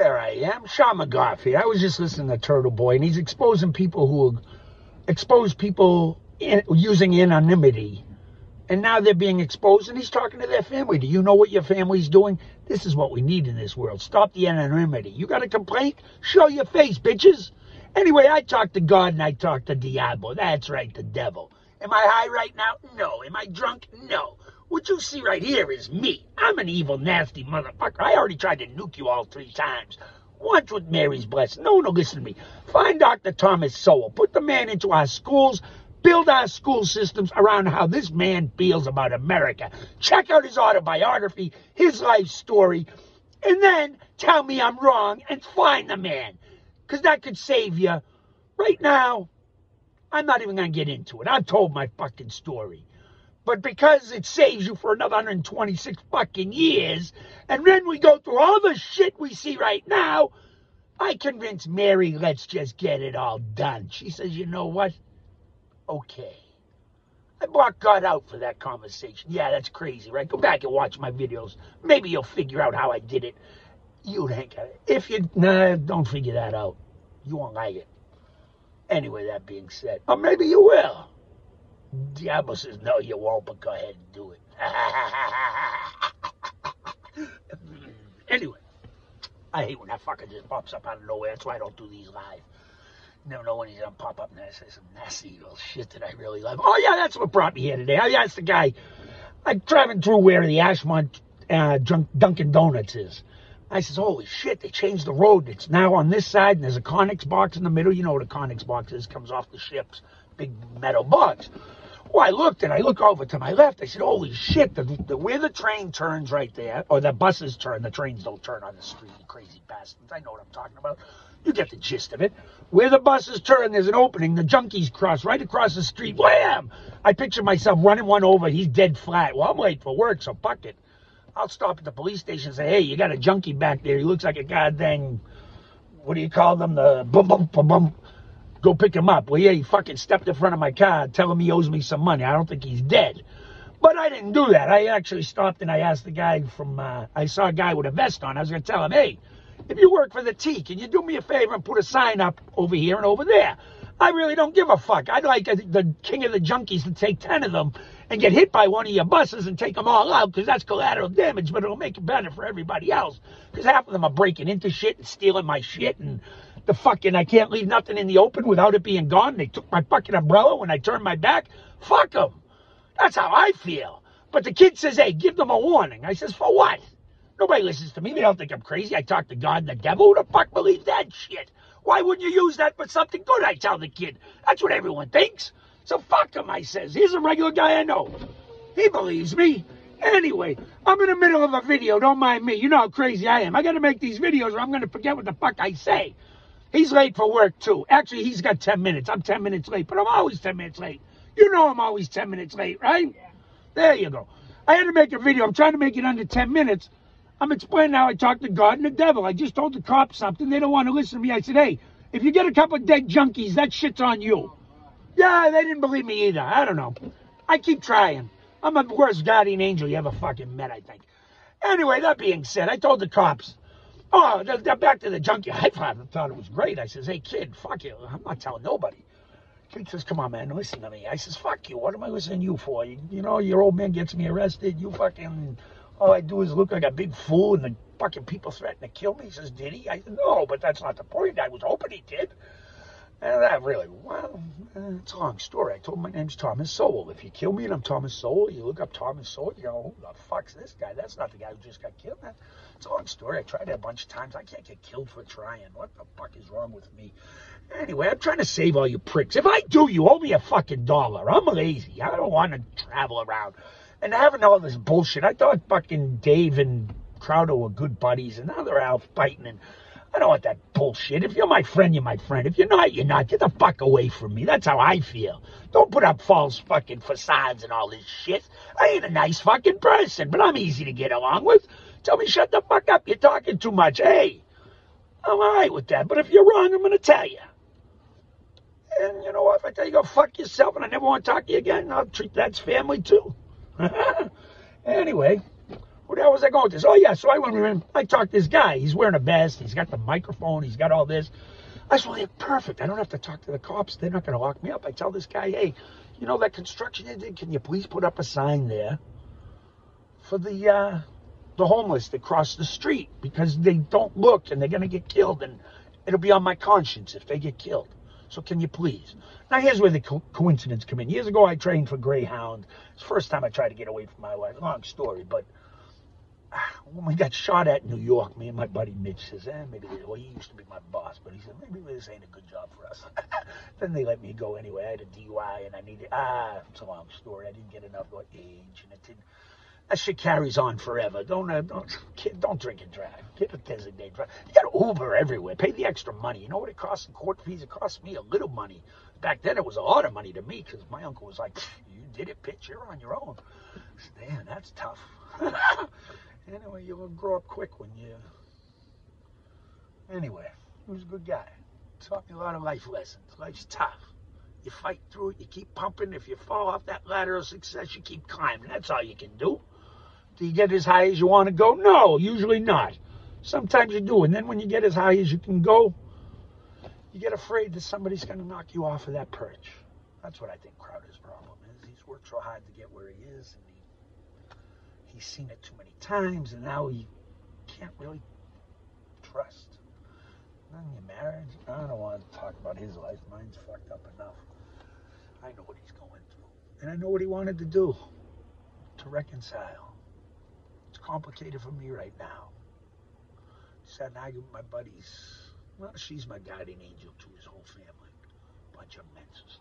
There I am, Sean McGough here. I was just listening to Turtle Boy, and he's exposing people who expose people using anonymity. And now they're being exposed, and he's talking to their family. Do you know what your family's doing? This is what we need in this world. Stop the anonymity. You got a complaint? Show your face, bitches. Anyway, I talk to God, and I talk to Diablo. That's right, the devil. Am I high right now? No. Am I drunk? No. What you see right here is me. I'm an evil, nasty motherfucker. I already tried to nuke you all 3 times. Once with Mary's blessing. No one will listen to me. Find Dr. Thomas Sowell. Put the man into our schools. Build our school systems around how this man feels about America. Check out his autobiography, his life story, and then tell me I'm wrong and find the man. Because that could save you. Right now, I'm not even going to get into it. I've told my fucking story. But because it saves you for another 126 fucking years, and then we go through all the shit we see right now, I convinced Mary, let's just get it all done. She says, you know what? Okay. I blocked God out for that conversation. Yeah, that's crazy, right? Go back and watch my videos. Maybe you'll figure out how I did it. You ain't got it. If you, don't figure that out. You won't like it. Anyway, that being said, or maybe you will. Diablo says, no, you won't, but go ahead and do it. Anyway, I hate when that fucker just pops up out of nowhere. That's why I don't do these live. Never know when he's going to pop up and say some nasty little shit that I really love. Oh, yeah, that's what brought me here today. I asked the guy, I'm driving through where the Ashmont Dunkin' Donuts is. I says, holy shit, they changed the road. It's now on this side, and there's a Connex box in the middle. You know what a Connex box is. Comes off the ships. Big metal box. Well, I looked, and I look over to my left. I said, holy shit, where the train turns right there, or the buses turn, the trains don't turn on the street, you crazy bastards. I know what I'm talking about. You get the gist of it. Where the buses turn, there's an opening. The junkies cross right across the street. Wham! I picture myself running one over. He's dead flat. Well, I'm late for work, so fuck it. I'll stop at the police station and say, hey, you got a junkie back there. He looks like a goddamn, what do you call them? The bum, bum, bum, bum. Go pick him up. Well, yeah, he fucking stepped in front of my car telling me he owes me some money. I don't think he's dead. But I didn't do that. I actually stopped and I asked the guy from, I saw a guy with a vest on. I was going to tell him, hey, if you work for the T, can you do me a favor and put a sign up over here and over there? I really don't give a fuck. I'd like the king of the junkies to take 10 of them and get hit by one of your buses and take them all out, because that's collateral damage, but it'll make it better for everybody else. Because half of them are breaking into shit and stealing my shit, and the fucking, I can't leave nothing in the open without it being gone. They took my fucking umbrella when I turned my back. Fuck them. That's how I feel. But the kid says, hey, give them a warning. I says, for what? Nobody listens to me. They don't think I'm crazy. I talk to God and the devil. Who the fuck believes that shit? Why wouldn't you use that for something good? I tell the kid. That's what everyone thinks. So fuck him, I says. Here's a regular guy I know. He believes me. Anyway, I'm in the middle of a video. Don't mind me. You know how crazy I am. I got to make these videos or I'm going to forget what the fuck I say. He's late for work, too. Actually, he's got 10 minutes. I'm 10 minutes late, but I'm always 10 minutes late. You know I'm always 10 minutes late, right? Yeah. There you go. I had to make a video. I'm trying to make it under 10 minutes. I'm explaining how I talk to God and the devil. I just told the cops something. They don't want to listen to me. I said, hey, if you get a couple of dead junkies, that shit's on you. Yeah, they didn't believe me either. I don't know. I keep trying. I'm the worst guardian angel you ever fucking met, I think. Anyway, that being said, I told the cops, oh, they're back to the junkie. I thought it was great. I says, hey, kid, fuck you. I'm not telling nobody. Kid says, come on, man, listen to me. I says, fuck you. What am I listening to you for? You know, your old man gets me arrested. You fucking, all I do is look like a big fool and the fucking people threaten to kill me. He says, did he? I said, no, but that's not the point. I was hoping he did. And that really, well, it's a long story. I told him my name's Thomas Sowell. If you kill me and I'm Thomas Sowell, you look up Thomas Sowell, you go, who the fuck's this guy? That's not the guy who just got killed. Man. It's a long story. I tried it a bunch of times. I can't get killed for trying. What the fuck is wrong with me? Anyway, I'm trying to save all you pricks. If I do, you owe me a fucking $1. I'm lazy. I don't want to travel around. And having all this bullshit, I thought fucking Dave and Crowder were good buddies, and now they're out fighting, and I don't want that bullshit. If you're my friend, you're my friend. If you're not, you're not. Get the fuck away from me. That's how I feel. Don't put up false fucking facades and all this shit. I ain't a nice fucking person, but I'm easy to get along with. Tell me, shut the fuck up. You're talking too much. Hey, I'm all right with that. But if you're wrong, I'm going to tell you. And you know what? If I tell you, go fuck yourself and I never want to talk to you again, I'll treat that's family too. Anyway, Where the hell was I going with this? Oh, yeah, so I went in. I talked to this guy. He's wearing a vest. He's got the microphone. He's got all this. I said, well, they're perfect. I don't have to talk to the cops. They're not going to lock me up. I tell this guy, hey, you know that construction you did? Can you please put up a sign there for the homeless that cross the street? Because they don't look and they're going to get killed. And it'll be on my conscience if they get killed. So can you please? Now, here's where the coincidence come in. Years ago, I trained for Greyhound. It's the first time I tried to get away from my wife. Long story, but when we got shot at in New York, me and my buddy Mitch says, maybe, well, he used to be my boss, but he said, maybe this ain't a good job for us. Then they let me go anyway. I had a DUI, and I needed, it's a long story. I didn't get enough age, and it didn't. That shit carries on forever. Don't drink and drive. Get a designated driver. You got Uber everywhere. Pay the extra money. You know what it costs in court fees? It costs me a little money. Back then, it was a lot of money to me because my uncle was like, you did it, bitch. You're on your own. I said, damn, that's tough. Anyway, you'll grow up quick when you... Anyway, he was a good guy. Taught me a lot of life lessons. Life's tough. You fight through it. You keep pumping. If you fall off that ladder of success, you keep climbing. That's all you can do. Do you get as high as you want to go? No, usually not. Sometimes you do. And then when you get as high as you can go, you get afraid that somebody's going to knock you off of that perch. That's what I think Crowder's problem is. He's worked so hard to get where he is, and he's seen it too many times, and now he can't really trust. And then you're married. I don't want to talk about his life. Mine's fucked up enough. I know what he's going through. And I know what he wanted to do to reconcile. It's complicated for me right now. Sat and argued with my buddies. Well, she's my guardian angel to his whole family. Bunch of menses.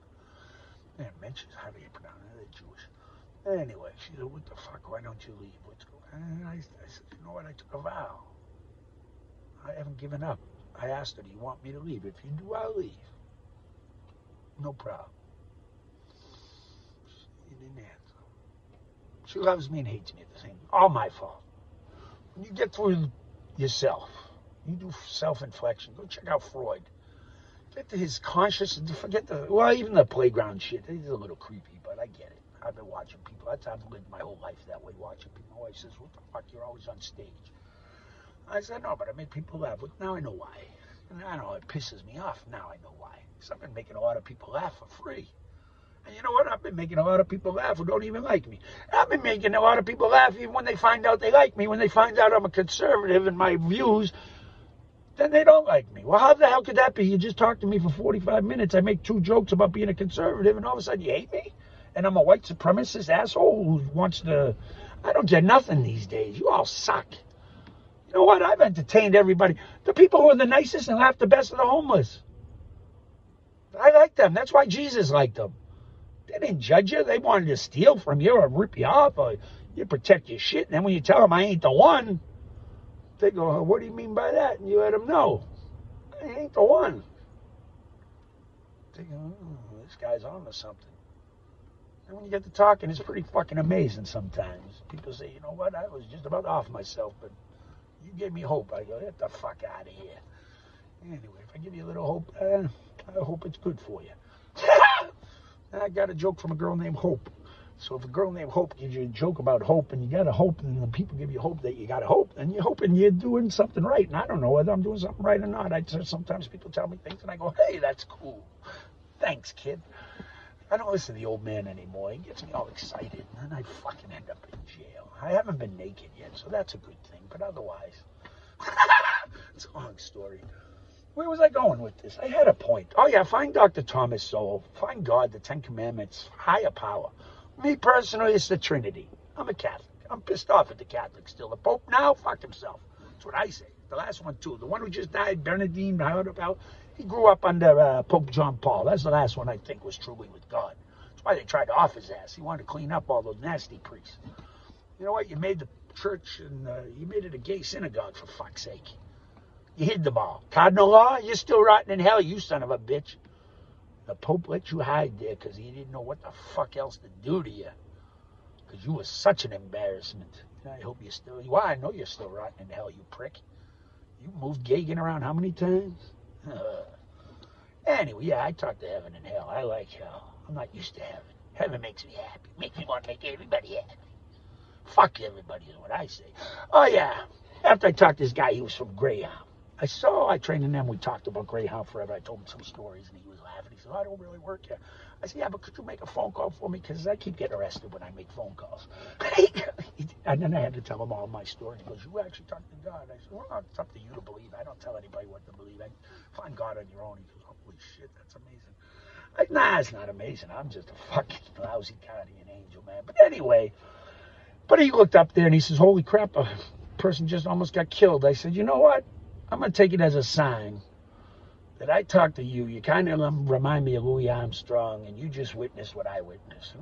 And menses, how do you pronounce it? They're Jewish. Anyway, she said, what the fuck, why don't you leave? What's going on? And I said, you know what, I took a vow. I haven't given up. I asked her, do you want me to leave? If you do, I'll leave. No problem. She didn't answer. She loves me and hates me at the same time. All my fault. When you get through yourself, you do self-inflection. Go check out Freud. Get to his conscious, forget even the playground shit. It's a little creepy, but I get it. I've been watching people. I've lived my whole life that way, watching people. My wife says, what the fuck, you're always on stage. I said, no, but I make people laugh. Well, now I know why. And I know it pisses me off. Now I know why. Because I've been making a lot of people laugh for free. And you know what? I've been making a lot of people laugh who don't even like me. I've been making a lot of people laugh even when they find out they like me. When they find out I'm a conservative and my views, then they don't like me. Well, how the hell could that be? You just talked to me for 45 minutes. I make 2 jokes about being a conservative, and all of a sudden you hate me? And I'm a white supremacist asshole who wants to... I don't get nothing these days. You all suck. You know what? I've entertained everybody. The people who are the nicest and laugh the best are the homeless. I like them. That's why Jesus liked them. They didn't judge you. They wanted to steal from you or rip you off, or you protect your shit. And then when you tell them I ain't the one, they go, oh, what do you mean by that? And you let them know. I ain't the one. They go, oh, this guy's on to something. And when you get to talking, it's pretty fucking amazing sometimes. People say, you know what, I was just about off myself, but you gave me hope. I go, get the fuck out of here. Anyway, if I give you a little hope, I hope it's good for you. I got a joke from a girl named Hope. So if a girl named Hope gives you a joke about hope, and you got a hope, and the people give you hope that you got a hope, and you're hoping you're doing something right. And I don't know whether I'm doing something right or not. Sometimes people tell me things, and I go, hey, that's cool. Thanks, kid. I don't listen to the old man anymore. He gets me all excited, and then I fucking end up in jail. I haven't been naked yet, so that's a good thing. But otherwise, it's a long story. Where was I going with this? I had a point. Oh, yeah, find Dr. Thomas Sowell. Find God, the 10 Commandments, higher power. Me, personally, it's the Trinity. I'm a Catholic. I'm pissed off at the Catholics still. The Pope now, fuck himself. That's what I say. The last one, too. The one who just died, Bernardine, he grew up under Pope John Paul. That's the last one I think was truly with God. That's why they tried to off his ass. He wanted to clean up all those nasty priests. You know what? You made the church, and you made it a gay synagogue, for fuck's sake. You hid them all. Cardinal law, you're still rotting in hell, you son of a bitch. The Pope let you hide there because he didn't know what the fuck else to do to you. Because you were such an embarrassment. I hope you're still... Well, I know you're still rotting in hell, you prick. You moved Gagan around how many times? Anyway, yeah, I talk to heaven and hell. I like hell. I'm not used to heaven. Heaven makes me happy. Makes me want to make everybody happy. Fuck everybody is what I say. Oh, yeah. After I talked to this guy, he was from Greyhound. I trained in them. We talked about Greyhound forever. I told him some stories, and he was laughing. He said, I don't really work here. I said, yeah, but could you make a phone call for me? Because I keep getting arrested when I make phone calls. And then I had to tell him all my story. He goes, you actually talked to God? I said, well, it's up to you to believe. I don't tell anybody what to believe. I find God on your own. He goes, holy shit, that's amazing. Nah, it's not amazing. I'm just a fucking lousy guardian angel, man. But anyway, he looked up there and he says, holy crap, a person just almost got killed. I said, you know what? I'm going to take it as a sign that I talked to you. You kind of remind me of Louis Armstrong, and you just witnessed what I witnessed.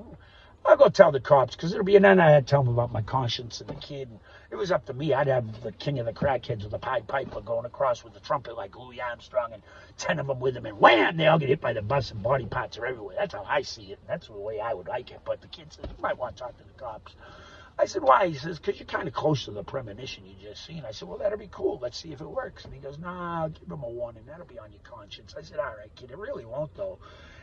I'll go tell the cops, because it'll be, and then I had to tell them about my conscience and the kid. And it was up to me. I'd have the king of the crackheads with the Pied Piper going across with the trumpet like Louis Armstrong, and 10 of them with him, and wham, they all get hit by the bus, and body parts are everywhere. That's how I see it, and that's the way I would like it. But the kid says, you might want to talk to the cops. I said, why? He says, because you're kind of close to the premonition you just seen. I said, well, that'll be cool. Let's see if it works. And he goes, nah, I'll give him a warning. That'll be on your conscience. I said, all right, kid, it really won't, though.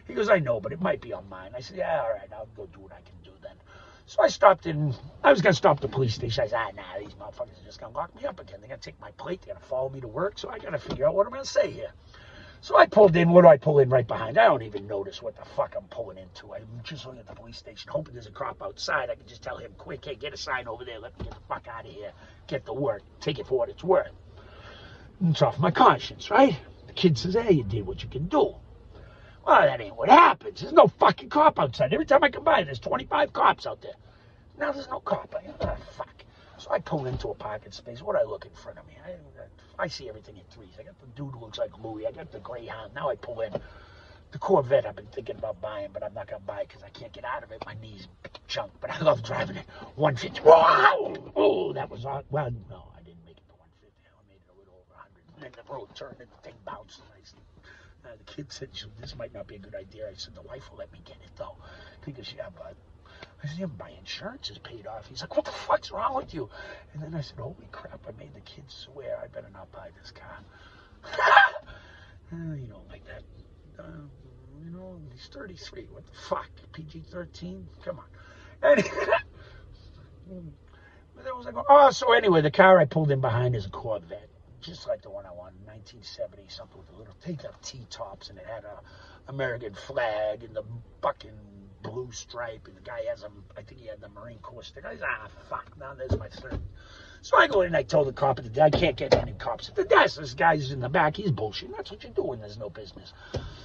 He goes, I know, but it might be on mine. I said, yeah, all right, I'll go do what I can do then. So I stopped in. I was going to stop the police station. I said, nah, these motherfuckers are just going to lock me up again. They're going to take my plate. They're going to follow me to work. So I got to figure out what I'm going to say here. So I pulled in. What do I pull in right behind? I don't even notice what the fuck I'm pulling into. I'm just looking at the police station, hoping there's a cop outside. I can just tell him quick, hey, get a sign over there. Let me get the fuck out of here. Get to work. Take it for what it's worth. And it's off my conscience, right? The kid says, hey, you did what you can do. Well, that ain't what happens. There's no fucking cop outside. Every time I come by, there's 25 cops out there. Now there's no cop. Fuck. So I pull into a parking space. What do I look in front of me? I see everything in threes. I got the dude who looks like Louis. I got the Greyhound. Now I pull in the Corvette I've been thinking about buying, but I'm not going to buy it because I can't get out of it. My knees chunk, but I love driving it. 150. Wow! Oh, that was on. Well, no, I didn't make it to 150. I made it a little over 100. And then the road turned and the thing bounced. And I said, the kid said, this might not be a good idea. I said, the wife will let me get it, though. He goes, yeah, but I said, yeah, my insurance is paid off. He's like, what the fuck's wrong with you? And then I said, holy crap, I made the kid swear I better not buy this car. You don't like that. He's 33. What the fuck? PG-13? Come on. So anyway, the car I pulled in behind is a Corvette, just like the one I wanted, 1970, something with a little take-up T-tops, and it had a American flag and the fucking blue stripe, and the guy has I think he had the Marine Corps sticker. I said, fuck, now there's my third. So I go in and I told the cop at the I can't get any cops at the desk. This guy's in the back, he's bullshit. That's what you do when there's no business.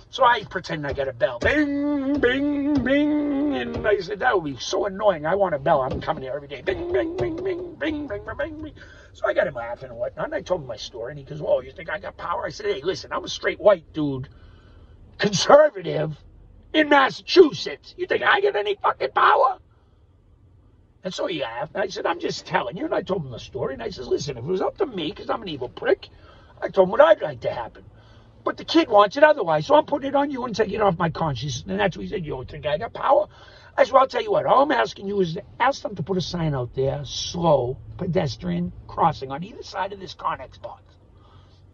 So I pretend I get a bell. Bing, bing, bing. And I said, that would be so annoying. I want a bell. I'm coming here every day. Bing, bing, bing, bing, bing, bing, bing, bing. So I got him laughing and whatnot. And I told him my story. And he goes, whoa, you think I got power? I said, hey, listen, I'm a straight white dude, conservative, in Massachusetts. You think I get any fucking power? And so he laughed. And I said, I'm just telling you. And I told him the story. And I said, listen, if it was up to me, because I'm an evil prick, I told him what I'd like to happen. But the kid wants it otherwise. So I'm putting it on you and taking it off my conscience. And that's what he said. You don't think I got power? I said, well, I'll tell you what. All I'm asking you is to ask them to put a sign out there, slow pedestrian crossing on either side of this Connex box.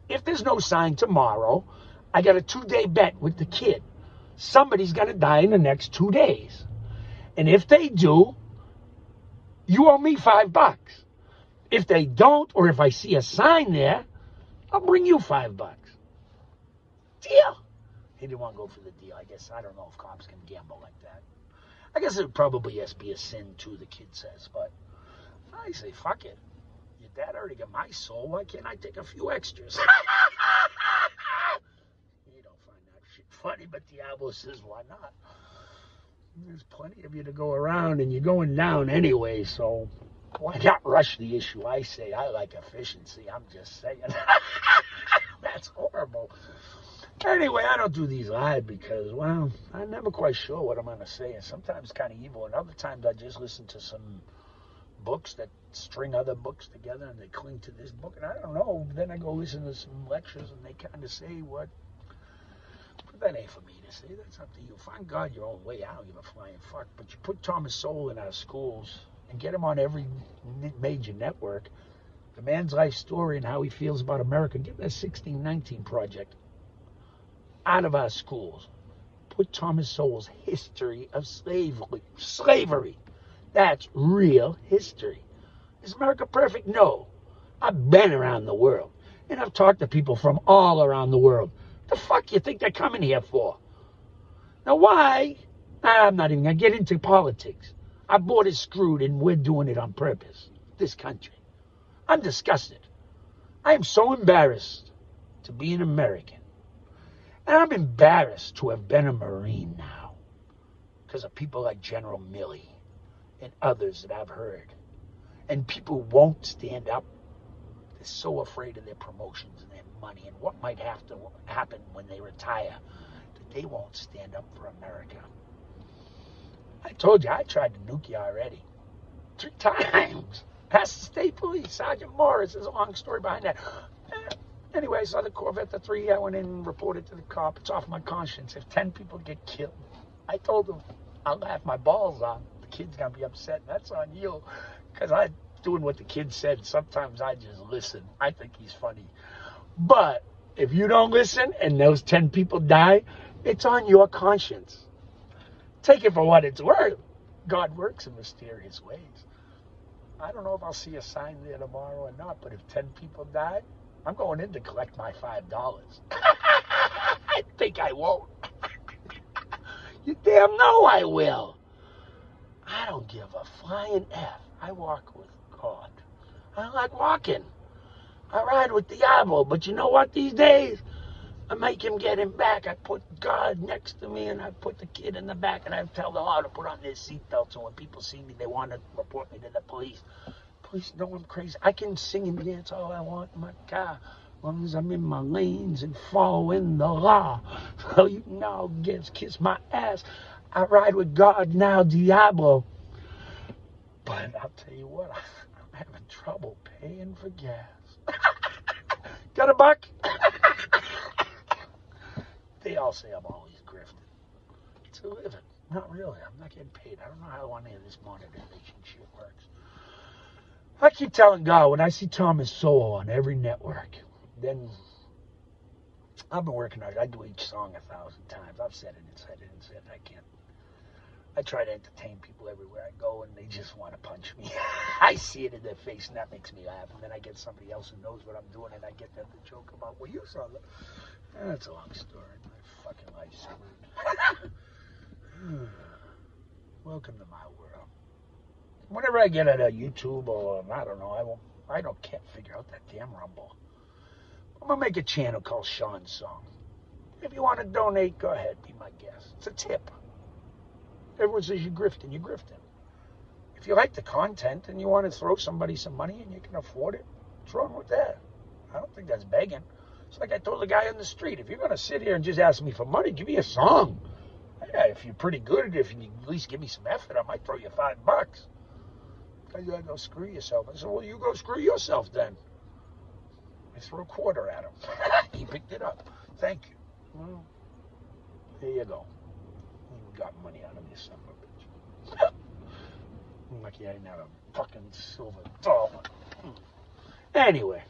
If there's no sign tomorrow, I got a 2-day bet with the kid. Somebody's going to die in the next 2 days. And if they do, you owe me $5. If they don't, or if I see a sign there, I'll bring you $5. Deal. He didn't want to go for the deal. I guess, I don't know if cops can gamble like that. I guess it would probably be a sin too, the kid says. But I say, fuck it. Your dad already got my soul. Why can't I take a few extras? You don't find that shit funny, but Diablo says, why not? There's plenty of you to go around, and you're going down anyway, so why not rush the issue? I say, I like efficiency. I'm just saying. That's horrible. Anyway, I don't do these live because, well, I'm never quite sure what I'm going to say. And sometimes it's kind of evil, and other times I just listen to some books that string other books together, and they cling to this book. And I don't know. Then I go listen to some lectures, and they kind of say what. But that ain't for me to say. That's up to you. Find God your own way. I don't give a flying fuck. But you put Thomas Sowell in our schools and get him on every major network. The man's life story and how he feels about America. Get that 1619 project out of our schools. Put Thomas Sowell's history of slavery. That's real history. Is America perfect? No. I've been around the world, and I've talked to people from all around the world. The fuck you think they're coming here for? Now, why? I'm not even going to get into politics. Our border's screwed, and we're doing it on purpose. This country. I'm disgusted. I am so embarrassed to be an American. And I'm embarrassed to have been a Marine now because of people like General Milley and others that I've heard. And people won't stand up. They're so afraid of their promotions and their money and what might have to happen when they retire that they won't stand up for America. I told you, I tried to nuke you already. 3 times. Past the state police, Sergeant Morris. There's a long story behind that. Anyway, I saw the Corvette, the 3. I went in and reported to the cop. It's off my conscience. If 10 people get killed, I told him, I'll laugh my balls off. The kid's going to be upset. That's on you. Because I'm doing what the kid said. Sometimes I just listen. I think he's funny. But if you don't listen and those 10 people die, it's on your conscience. Take it for what it's worth. God works in mysterious ways. I don't know if I'll see a sign there tomorrow or not, but if 10 people die, I'm going in to collect my $5. I think I won't. You damn know I will. I don't give a flying F. I walk with God. I like walking. I ride with Diablo, but you know what these days? I make him get him back. I put God next to me, and I put the kid in the back, and I tell them all to put on their seatbelts, and when people see me, they want to report me to the police. Police know I'm crazy. I can sing and dance all I want in my car, as long as I'm in my lanes and following the law. So you can all kiss my ass. I ride with God now, Diablo. But I'll tell you what, I'm having trouble paying for gas. Got a buck? They all say I'm always grifting. It's a living. Not really. I'm not getting paid. I don't know how any of this monetization shit works. I keep telling God, when I see Thomas Sowell on every network, then I've been working on it. I do each song 1,000 times. I've said it and said it and said it. I can't. I try to entertain people everywhere I go, and they just want to punch me. I see it in their face, and that makes me laugh. And then I get somebody else who knows what I'm doing, and I get them to joke about, well, you saw that. That's a long story. My fucking life's screwed. Welcome to my world. Whenever I get at a YouTube or, I don't know, can't figure out that damn Rumble. I'm going to make a channel called Sean's Song. If you want to donate, go ahead, be my guest. It's a tip. Everyone says you're grifting, you're grifting. If you like the content and you want to throw somebody some money and you can afford it, what's wrong with that? I don't think that's begging. It's like I told the guy on the street, if you're going to sit here and just ask me for money, give me a song. Yeah, if you're pretty good, if you at least give me some effort, I might throw you $5. I gotta go screw yourself. I said, well, you go screw yourself then. I threw a quarter at him. He picked it up. Thank you. Well, there you go. You got money out of me, son of a bitch. I'm lucky I didn't have a fucking silver dollar. Anyway.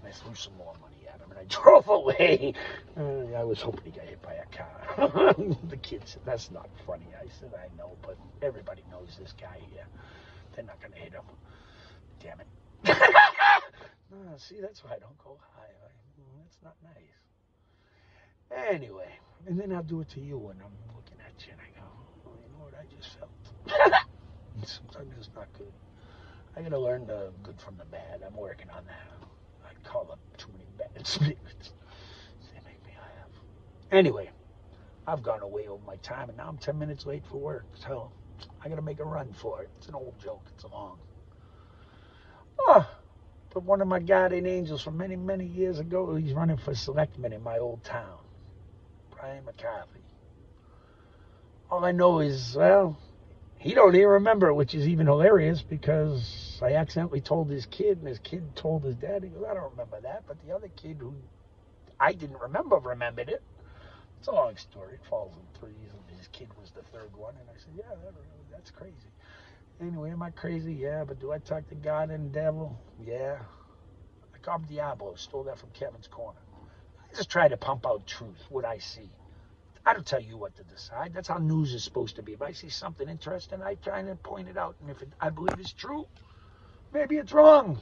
I threw some more money at him, and I drove away. I was hoping he got hit by a car. The kid said, that's not funny. I said, I know, but everybody knows this guy here. They're not going to hit him. Damn it. See, that's why I don't go high. That's not nice. Anyway, and then I'll do it to you when I'm looking at you, and I go, oh, you know what I just felt? Sometimes it's not good. I got to learn the good from the bad. I'm working on that. I call up too many bad spirits. They make me laugh. Anyway, I've gone away over my time, and now I'm 10 minutes late for work. So I got to make a run for it. It's an old joke. It's long. But one of my guardian angels from many, many years ago, he's running for selectman in my old town. Brian McCarthy. All I know is, well, he don't even remember it, which is even hilarious because I accidentally told his kid, and his kid told his dad. He goes, I don't remember that. But the other kid who I didn't remembered it. It's a long story. It falls in threes, and his kid was the third one. And I said, yeah, that's crazy. Anyway, am I crazy? Yeah, but do I talk to God and the devil? Yeah. I call him Diablo. Stole that from Kevin's Corner. I just try to pump out truth, what I see. I don't tell you what to decide. That's how news is supposed to be. If I see something interesting, I try and point it out. And if I believe it's true, maybe it's wrong.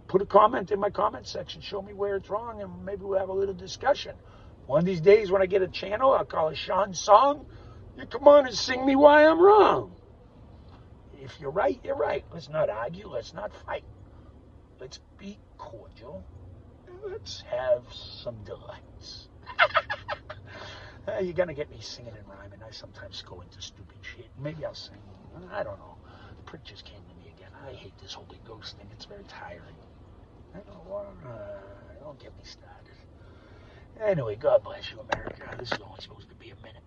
Put a comment in my comment section. Show me where it's wrong, and maybe we'll have a little discussion. One of these days when I get a channel, I'll call it Sean's Song. You come on and sing me why I'm wrong. If you're right, you're right. Let's not argue. Let's not fight. Let's be cordial. And let's have some delights. You're going to get me singing and rhyming. I sometimes go into stupid shit. Maybe I'll sing. I don't know. The prick just came to me again. I hate this Holy Ghost thing. It's very tiring. I don't get me started. Anyway, God bless you, America. This is only supposed to be a minute.